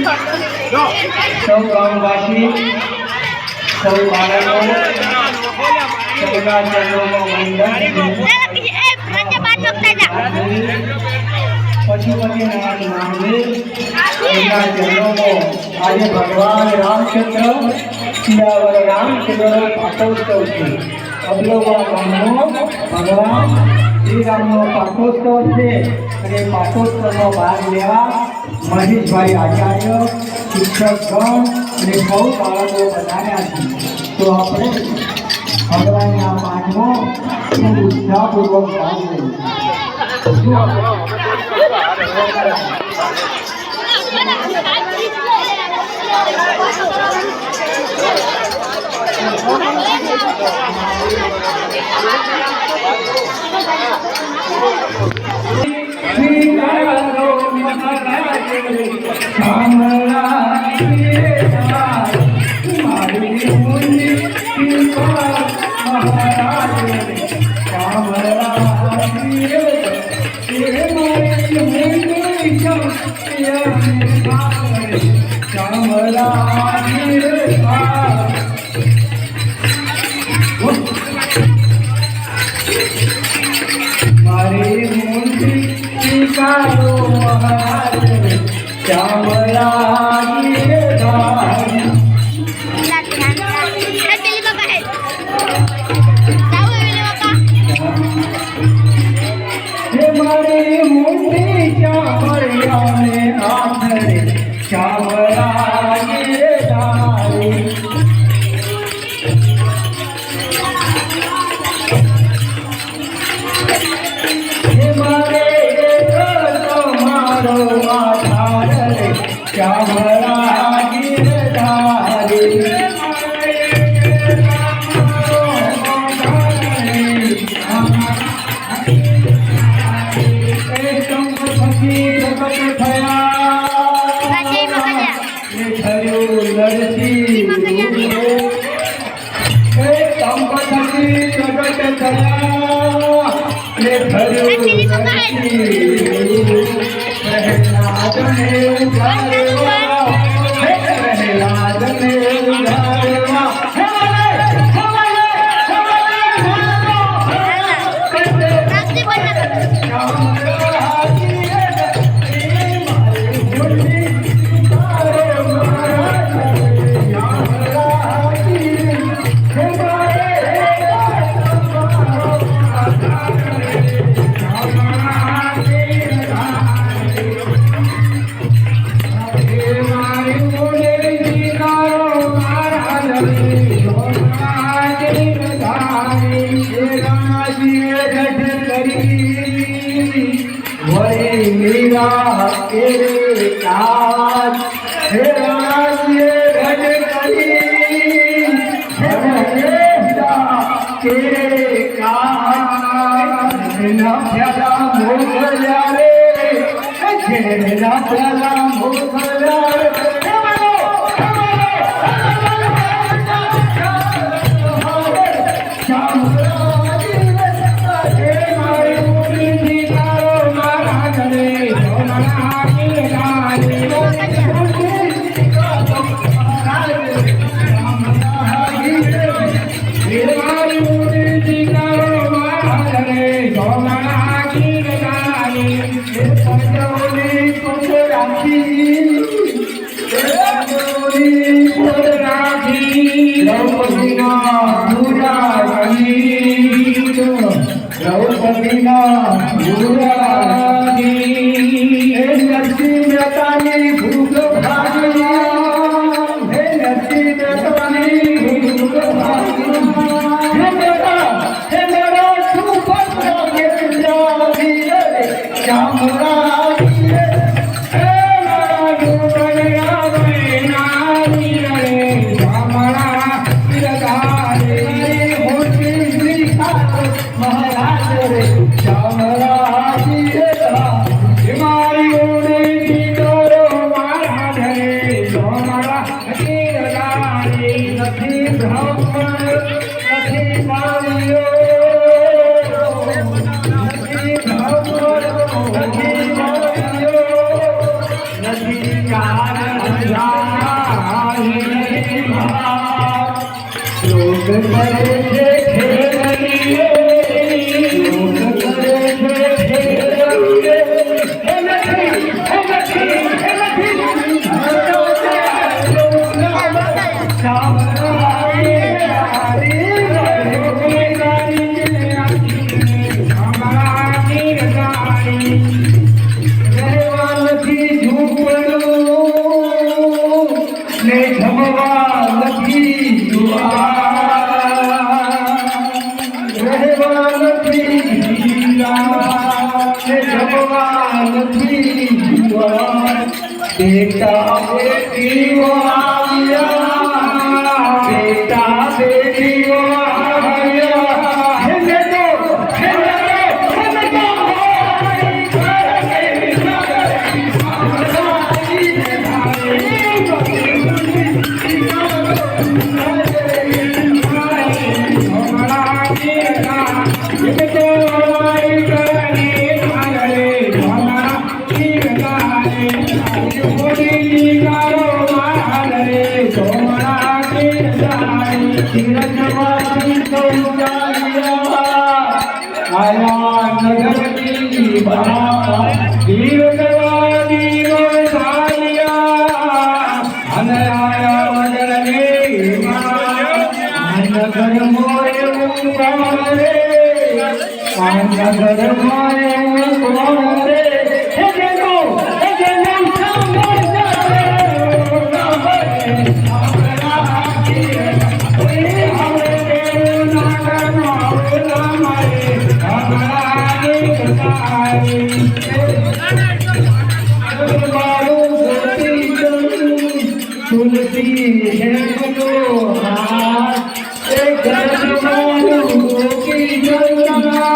સૌ ગામવાસી સૌ બાળકો સૌના ચરણોમાં વંદન પશુપતિનાથ મહાદેવ એમના ચરણોમાં આજે ભગવાન રામચંદ્ર સિયાવર રામચંદ્ર પાટોત્સવ છે. અબલોવા ગામનો ભગવાન શ્રીરામનો પાટોત્સવ છે અને પાટોત્સવનો ભાગ લેવા મહેશભાઈ આચાર્ય શિક્ષકગણ અને બહુ બાળકો બનાવ્યા છે. તો આપણે ભગવાનના પાઠમાં ખૂબ ઉત્સાહપૂર્વક ભાગ લઈએ. महाराज रे बेटा बेटी वालिया बेटा बेटी वालिया आया नगर की बाबा दीव सालिया आया नगर में नगर मोरे रे नगर मोरे तुलसी है तो हाथ एक की जलना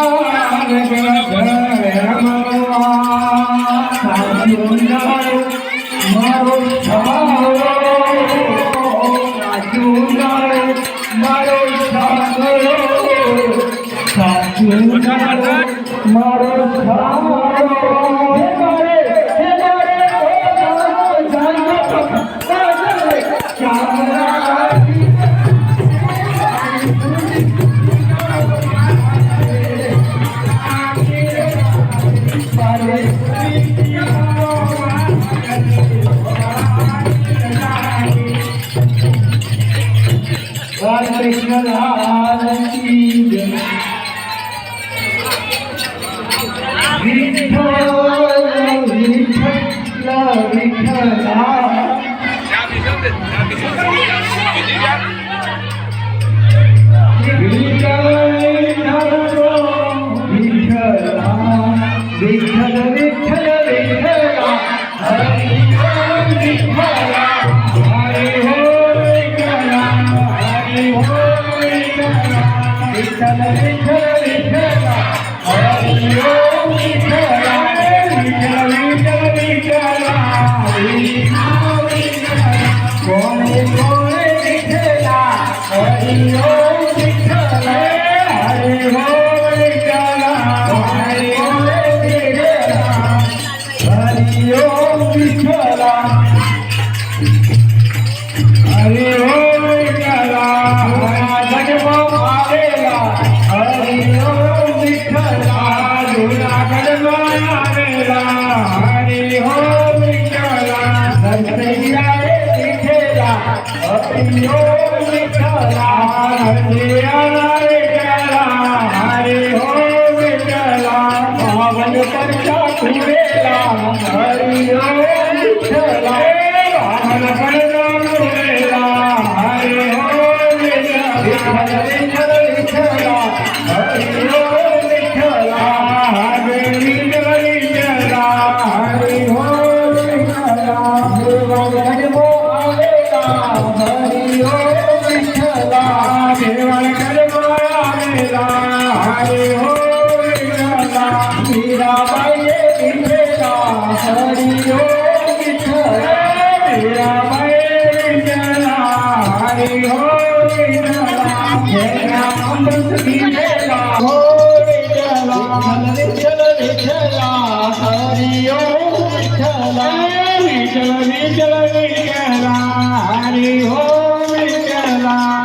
मारो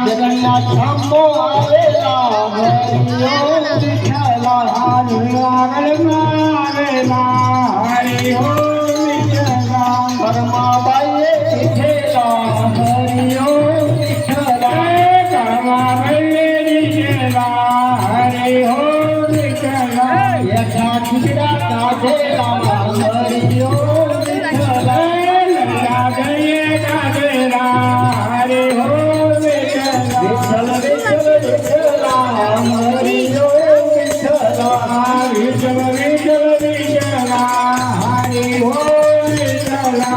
जगन्नाथ लागला हरी हो विठ्ठला धर्माबाई विठ्ठला हरी हो विठ्ठला धर्माबाई विठ्ठला हरी हो विठ्ठला याचा खिचडा काढेला हरी हो विठ्ठला गाजये गाजला हरी हो विठ्ठला विठ्ठल विठ्ठल विठ्ठला हरी हो विठ्ठला विठ्ठल विठ्ठल विठ्ठला हरी हो विठ्ठला